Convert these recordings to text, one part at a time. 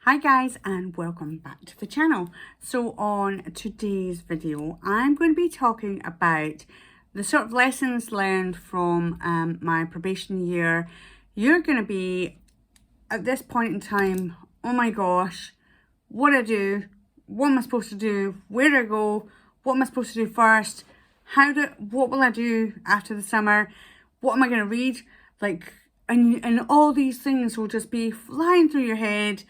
Hi guys, and welcome back to the channel. So on today's video I'm going to be talking about the sort of lessons learned from my probation year. You're going to be at this point in time, oh my gosh, what do I do? What am I supposed to do? Where do I go? What am I supposed to do first? What will I do after the summer? What am I going to read? And all these things will just be flying through your head.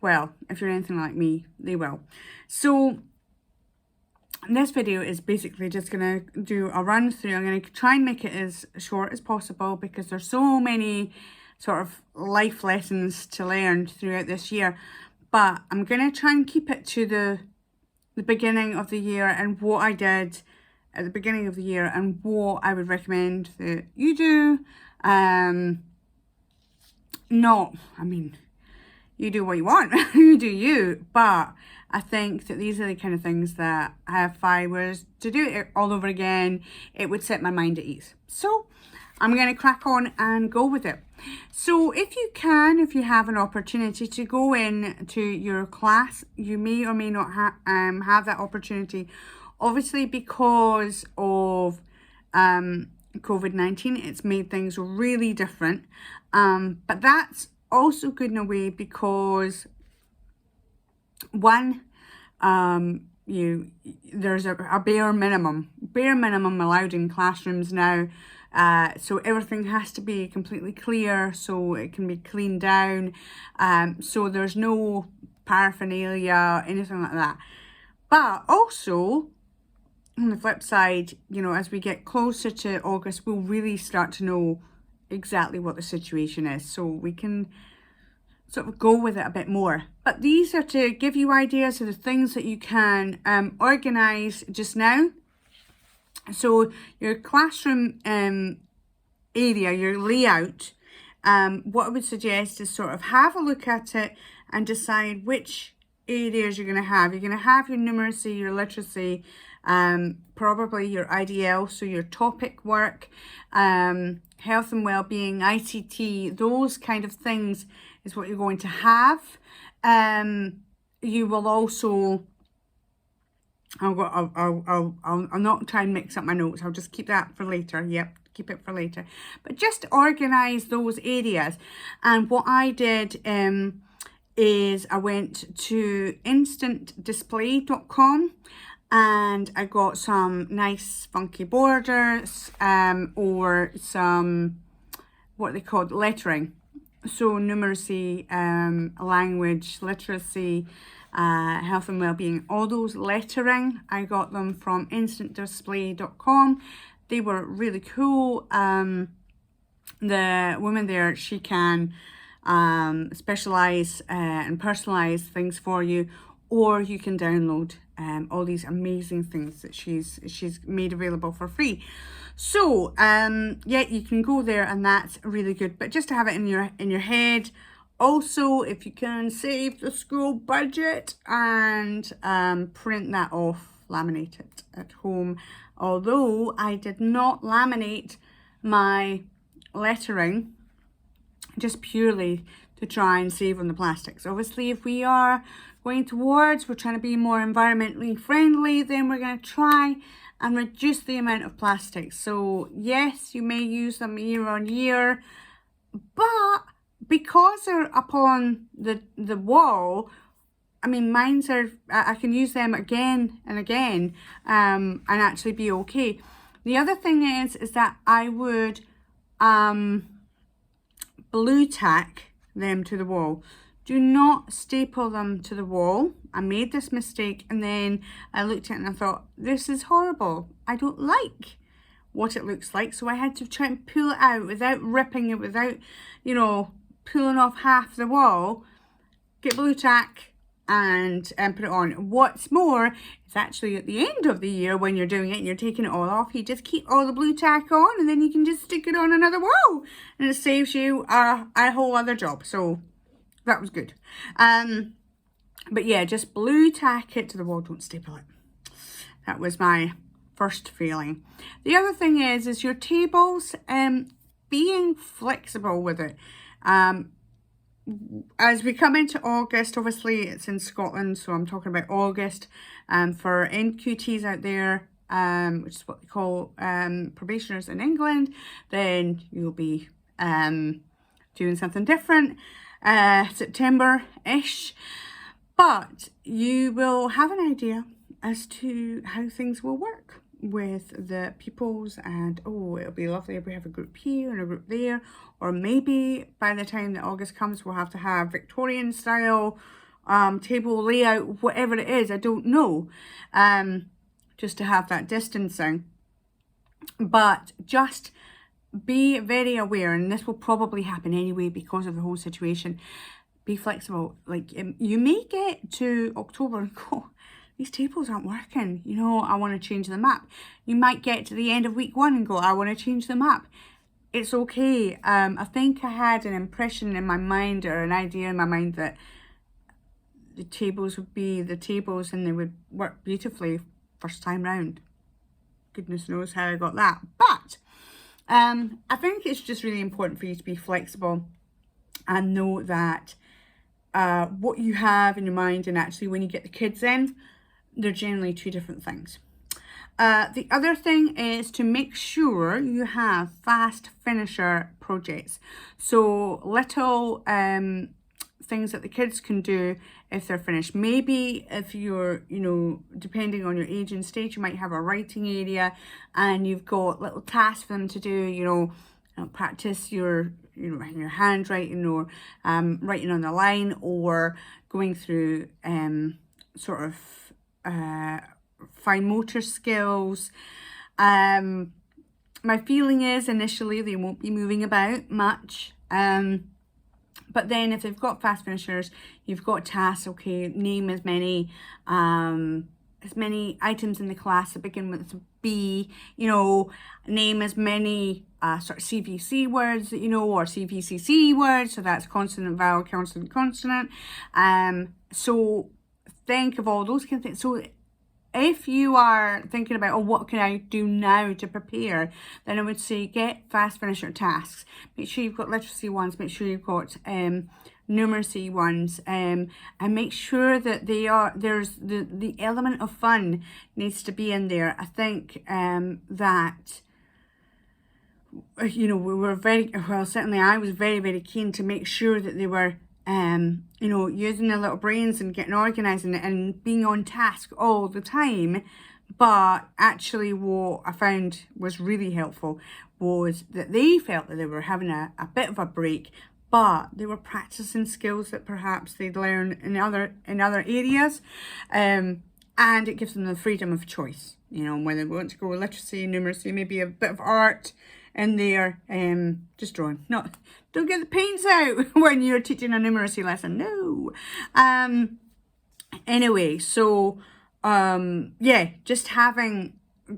Well, if you're anything like me, they will. So this video is basically just going to do a run through. I'm going to try and make it as short as possible because there's so many sort of life lessons to learn throughout this year. But I'm going to try and keep it to the beginning of the year and what I did at the beginning of the year and what I would recommend that you do. You do what you want, you do you, but I think that these are the kind of things that if I was to do it all over again, it would set my mind at ease. So I'm going to crack on and go with it. So if you have an opportunity to go in to your class, you may or may not have that opportunity. Obviously, because of COVID-19, it's made things really different, but that's also good in a way because one, there's a bare minimum allowed in classrooms now, so everything has to be completely clear so it can be cleaned down, so there's no paraphernalia, anything like that. But also on the flip side, as we get closer to August, we'll really start to know exactly what the situation is, so we can sort of go with it a bit more. But these are to give you ideas of the things that you can organize just now. So your classroom area, your layout, what I would suggest is sort of have a look at it and decide which areas you're going to have. You're going to have your numeracy, your literacy, probably your IDL, so your topic work, health and well-being, ICT, those kind of things is what you're going to have. You will also, I'll not try and mix up my notes. I'll just keep that for later. Yep, keep it for later. But just organize those areas. And what I did is I went to instantdisplay.com and I got some nice funky borders or some what they called lettering. So numeracy, language, literacy, health and well-being, all those lettering, I got them from instantdisplay.com. They were really cool. The woman there, she can specialize and personalize things for you, or you can download all these amazing things that she's made available for free. So yeah, you can go there and that's really good, but just to have it in your head. Also, if you can save the school budget and print that off, laminate it at home. Although I did not laminate my lettering, just purely to try and save on the plastics. Obviously, if we are going towards, we're trying to be more environmentally friendly, then we're going to try and reduce the amount of plastic. So yes, you may use them year on year, but because they're up on the wall, I mean, mine's are, I can use them again and again and actually be okay. The other thing is that I would blue tack them to the wall. Do not staple them to the wall. I made this mistake and then I looked at it and I thought, this is horrible. I don't like what it looks like. So I had to try and pull it out without ripping it, without, pulling off half the wall. Get blue tack and put it on. What's more, it's actually at the end of the year when you're doing it and you're taking it all off, you just keep all the blue tack on and then you can just stick it on another wall and it saves you a whole other job. So that was good. But yeah, just blue tack it to the wall, don't staple it. That was my first feeling. The other thing is your tables, being flexible with it. as we come into August, obviously it's in Scotland, so I'm talking about August. For NQTs out there, which is what they call probationers in England, then you'll be doing something different, September-ish. But you will have an idea as to how things will work with the pupils, and oh, it'll be lovely if we have a group here and a group there, or maybe by the time that August comes we'll have to have Victorian style table layout, whatever it is, I don't know, just to have that distancing. But just be very aware, and this will probably happen anyway because of the whole situation. Be flexible. Like, you may get to October and go, these tables aren't working, you know, I want to change the map. You might get to the end of week 1 and go, I want to change the map. It's okay. I think I had an impression in my mind, or an idea in my mind, that the tables would be the tables and they would work beautifully first time round. Goodness knows how I got that. But I think it's just really important for you to be flexible and know that what you have in your mind and actually when you get the kids in, they're generally two different things. The other thing is to make sure you have fast finisher projects. So little things that the kids can do if they're finished. Maybe if you're, you know, depending on your age and stage, you might have a writing area and you've got little tasks for them to do, you know, practice your, you know, your handwriting, or writing on the line, or going through sort of fine motor skills. My feeling is initially they won't be moving about much, but then if they've got fast finishers, you've got tasks. Okay, name as many items in the class that begin with a B, you know, name as many sort of CVC words that you know, or CVCC words, so that's consonant, vowel, consonant, consonant. So think of all those kind of things. So if you are thinking about, oh, what can I do now to prepare, then I would say get fast finisher tasks. Make sure you've got literacy ones, make sure you've got numeracy ones, and make sure that there's the element of fun needs to be in there. I think that, you know, we were certainly I was very, very keen to make sure that they were you know, using their little brains and getting organised and being on task all the time. But actually what I found was really helpful was that they felt that they were having a bit of a break, but they were practicing skills that perhaps they'd learn in other areas, and it gives them the freedom of choice, you know, whether they want to go with literacy, numeracy, maybe a bit of art in there, just drawing. Don't get the paints out when you're teaching a numeracy lesson, no. Anyway, so yeah, just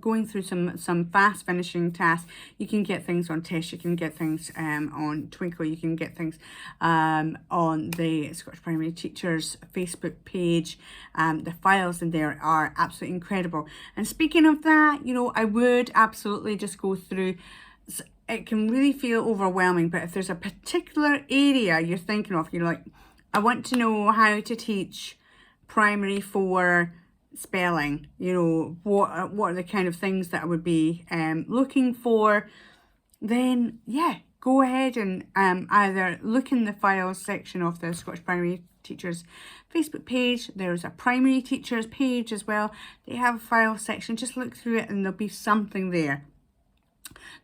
going through some fast finishing tasks. You can get things on Tish, you can get things on Twinkle, you can get things on the Scottish Primary Teachers Facebook page. The files in there are absolutely incredible. And speaking of that, you know, I would absolutely just go through. It can really feel overwhelming, but if there's a particular area you're thinking of, you're like, I want to know how to teach primary 4 spelling, you know, what are the kind of things that I would be looking for, then yeah, go ahead and either look in the files section of the Scottish Primary Teachers Facebook page. There's a primary teachers page as well. They have a file section. Just look through it and there'll be something there.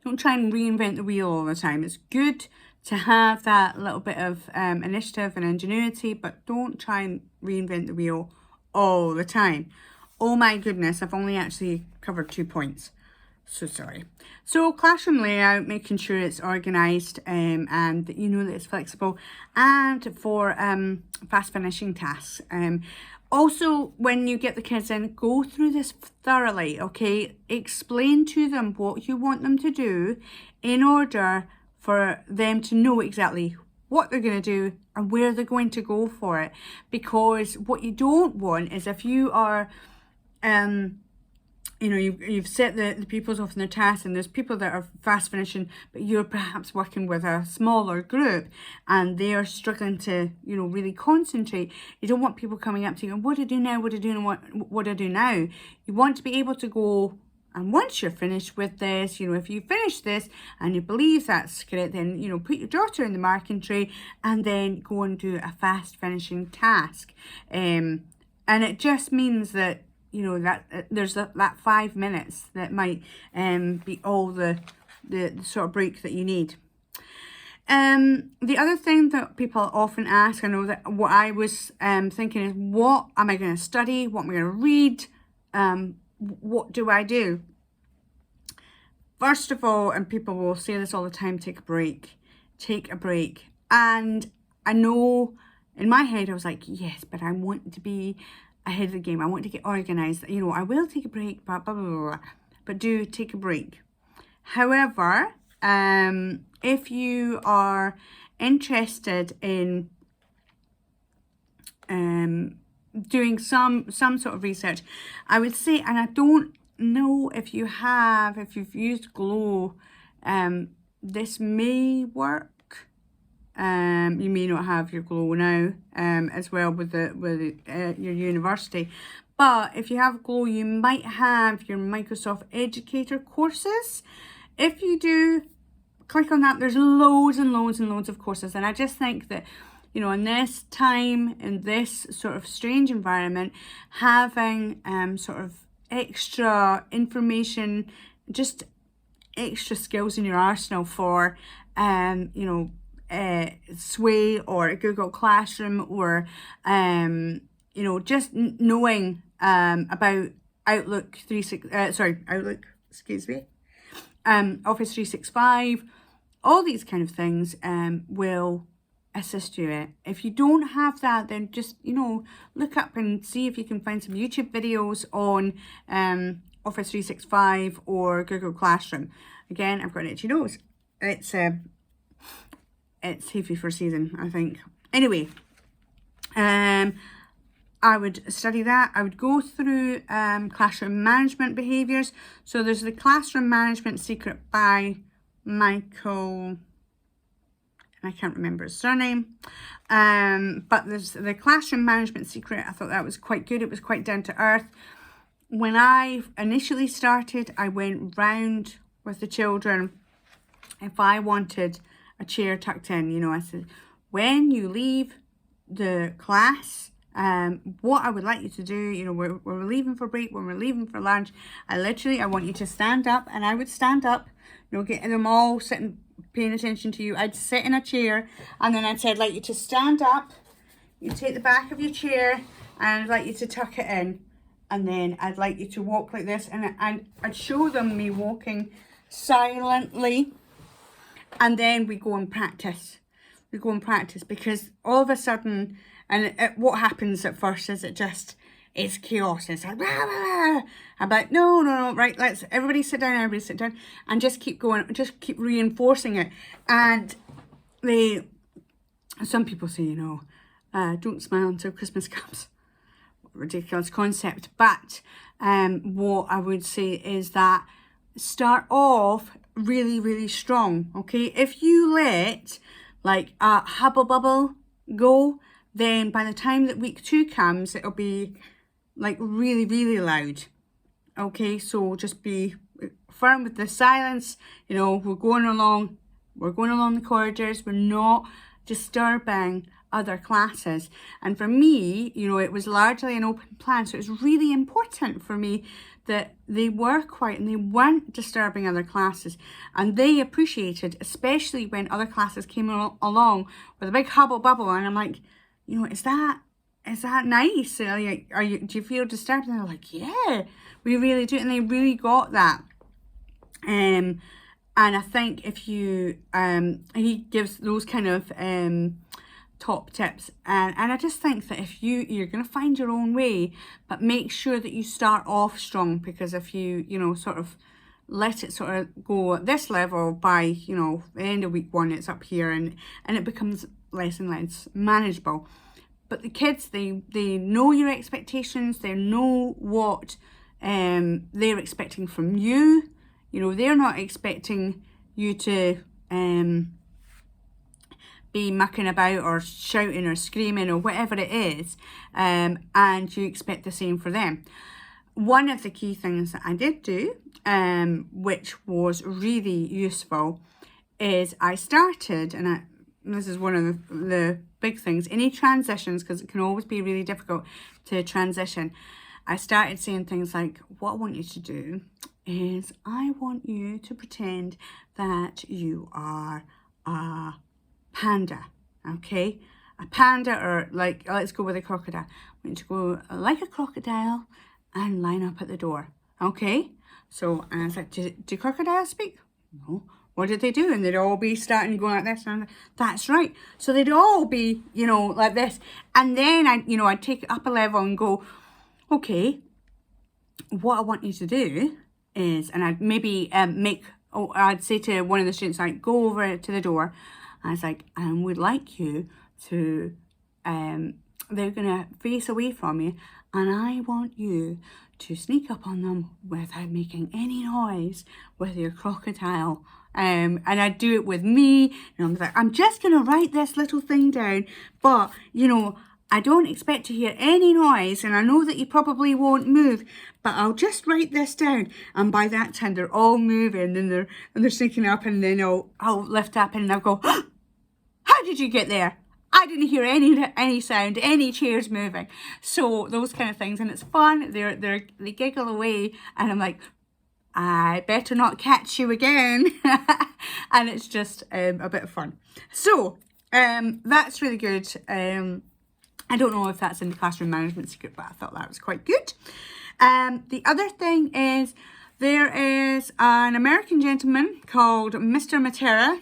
Don't try and reinvent the wheel all the time. It's good to have that little bit of initiative and ingenuity, but don't try and reinvent the wheel all the time. Oh my goodness, I've only actually covered 2 points. So sorry. So classroom layout, making sure it's organised and that you know that it's flexible, and for fast finishing tasks. Also, when you get the kids in, go through this thoroughly, okay? Explain to them what you want them to do in order for them to know exactly what they're going to do and where they're going to go for it. Because what you don't want is if you are you know, you've set the pupils off in their tasks, and there's people that are fast finishing, but you're perhaps working with a smaller group and they're struggling to, you know, really concentrate. You don't want people coming up to you and what do I do now? What do I do and what do I do now? You want to be able to go, and once you're finished with this, you know, if you finish this and you believe that's correct, then, you know, put your daughter in the marking tray and then go and do a fast finishing task. And it just means that, you know, that there's that 5 minutes that might be all the sort of break that you need. The other thing that people often ask, I know that what I was thinking is, what am I going to study? What am I going to read? What do I do? First of all, and people will say this all the time, take a break. Take a break. And I know in my head I was like, yes, but I want to be ahead of the game. I want to get organised. You know, I will take a break, blah, blah, blah, blah, but do take a break. However, if you are interested in doing some sort of research, I would say, and I don't know if you've used Glow, this may work. You may not have your Glow now, as well with your university, but if you have Glow, you might have your Microsoft Educator courses. If you do, click on that. There's loads and loads and loads of courses, and I just think that, you know, in this time, in this sort of strange environment, having sort of extra information, just extra skills in your arsenal for you know, Sway or Google Classroom, or you know, just knowing about Outlook Office 365, all these kind of things will assist you in. If you don't have that, then just, you know, look up and see if you can find some YouTube videos on Office 365 or Google Classroom. Again, I've got an itchy nose. It's hay fever season, I think. Anyway, I would study that. I would go through classroom management behaviours. So there's the Classroom Management Secret by Michael, I can't remember his surname, but there's the Classroom Management Secret. I thought that was quite good. It was quite down to earth. When I initially started, I went round with the children. If I wanted a chair tucked in, you know, I said, when you leave the class, what I would like you to do, you know, we're leaving for break, when we're leaving for lunch, I want you to stand up. And I would stand up, you know, getting them all sitting, paying attention to you. I'd sit in a chair, and then I'd say, I'd like you to stand up, you take the back of your chair, and I'd like you to tuck it in, and then I'd like you to walk like this, and I'd show them me walking silently, and then we go and practice. Because all of a sudden, and what happens at first is it's chaos. It's like, rah, rah, rah. I'm like, no, right, let's everybody sit down, and just keep going, just keep reinforcing it. And some people say, you know, don't smile until Christmas comes. Ridiculous concept. But what I would say is that start off really, really strong, okay? If you let like a hubble bubble go, then by the time that week 2 comes, it'll be like really, really loud. Okay, so just be firm with the silence. You know, we're going along the corridors. We're not disturbing other classes. And for me, you know, it was largely an open plan, so it was really important for me that they were quiet and they weren't disturbing other classes. And they appreciated, especially when other classes came along with a big hubble bubble, and I'm like, you know, is that nice? Do you feel disturbed? And they're like, yeah, we really do. And they really got that. And I think if you, he gives those kind of top tips. And I just think that if you're going to find your own way, but make sure that you start off strong, because if you know, sort of let it sort of go at this level, by, you know, the end of week 1, it's up here, and it becomes less and less manageable. But the kids, they know your expectations, they know what they're expecting from you. You know, they're not expecting you to be mucking about or shouting or screaming or whatever it is, and you expect the same for them. One of the key things that I did do, which was really useful, is I started, and this is one of the big things, any transitions, because it can always be really difficult to transition. I started saying things like, what I want you to do is I want you to pretend that you are a panda, okay? A panda, or like, let's go with a crocodile. I want you to go like a crocodile and line up at the door, okay? So I was like, do crocodiles speak? No. What did they do? And they'd all be starting going like this. And I'm like, that's right. So they'd all be, you know, like this. And then I'd take it up a level and go, okay, what I want you to do is, and I'd maybe I'd say to one of the students, like, go over to the door. I was like, and we'd like you to, they're going to face away from you, and I want you to sneak up on them without making any noise with your crocodile. And I'd do it with me, and I'm like, I'm just going to write this little thing down, but, you know, I don't expect to hear any noise, and I know that you probably won't move, but I'll just write this down. And by that time, they're all moving, and they're sneaking up, and then I'll lift up, and I'll go, how did you get there? I didn't hear any sound, any chairs moving. So those kind of things, and it's fun. They giggle away, and I'm like, I better not catch you again. And it's just a bit of fun. So that's really good. I don't know if that's in the classroom management secret, but I thought that was quite good. The other thing is, there is an American gentleman called Mr. Matera.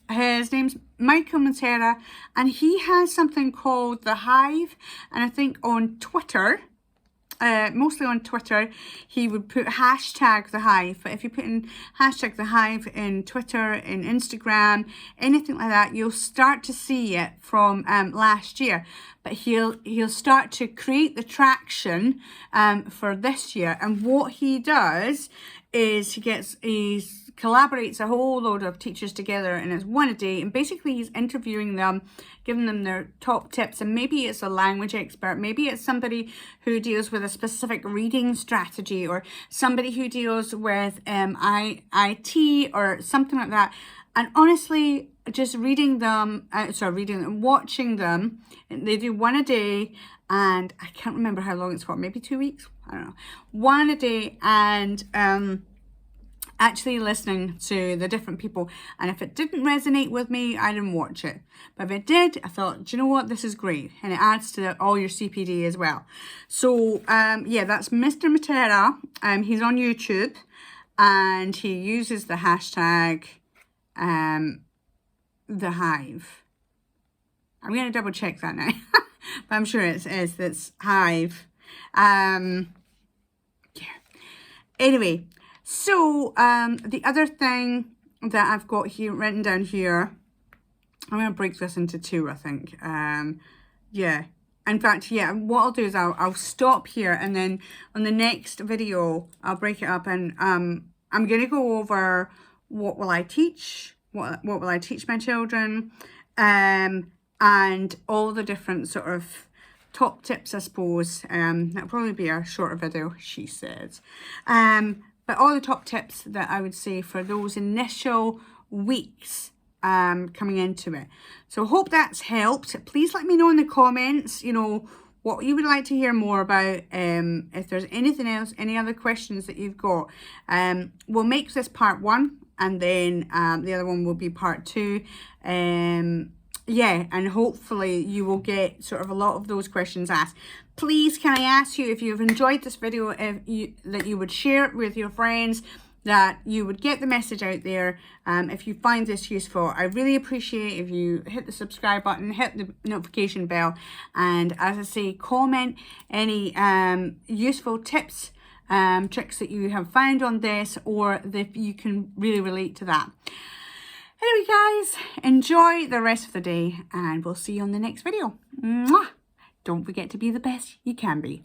His name's Michael Matera, and he has something called The Hive. And I think on Twitter, mostly on Twitter, he would put hashtag The Hive. But if you put in hashtag The Hive in Twitter, in Instagram, anything like that, you'll start to see it from last year. But he'll start to create the traction for this year. And what he does is he collaborates a whole load of teachers together, and it's one a day, and basically he's interviewing them, giving them their top tips. And maybe it's a language expert, maybe it's somebody who deals with a specific reading strategy, or somebody who deals with IT or something like that. And honestly, just watching them, they do one a day, and I can't remember how long it's for, maybe 2 weeks, I don't know, one a day, and actually listening to the different people. And if it didn't resonate with me, I didn't watch it. But if it did, I thought, do you know what, this is great. And it adds to all your CPD as well. So yeah, that's Mr. Matera. He's on YouTube, and he uses the hashtag The Hive. I'm going to double check that now. But I'm sure it's Hive. Yeah. Anyway, so the other thing that I've got here written down here, I'm going to break this into two, I think. Yeah. In fact, yeah, what I'll do is I'll stop here, and then on the next video, I'll break it up, and I'm going to go over what will I teach, what will I teach my children, and all the different sort of top tips, I suppose. That'll probably be a shorter video, she says. But all the top tips that I would say for those initial weeks coming into it. So hope that's helped. Please let me know in the comments, you know, what you would like to hear more about. If there's anything else, any other questions that you've got. We'll make this part 1, and then the other one will be part 2. Yeah, and hopefully you will get sort of a lot of those questions asked. Please, can I ask you, if you've enjoyed this video, that you would share it with your friends, that you would get the message out there. If you find this useful, I really appreciate if you hit the subscribe button, hit the notification bell, and as I say, comment any useful tips, tricks that you have found on this, or that you can really relate to that. Anyway, guys, enjoy the rest of the day, and we'll see you on the next video. Mwah! Don't forget to be the best you can be.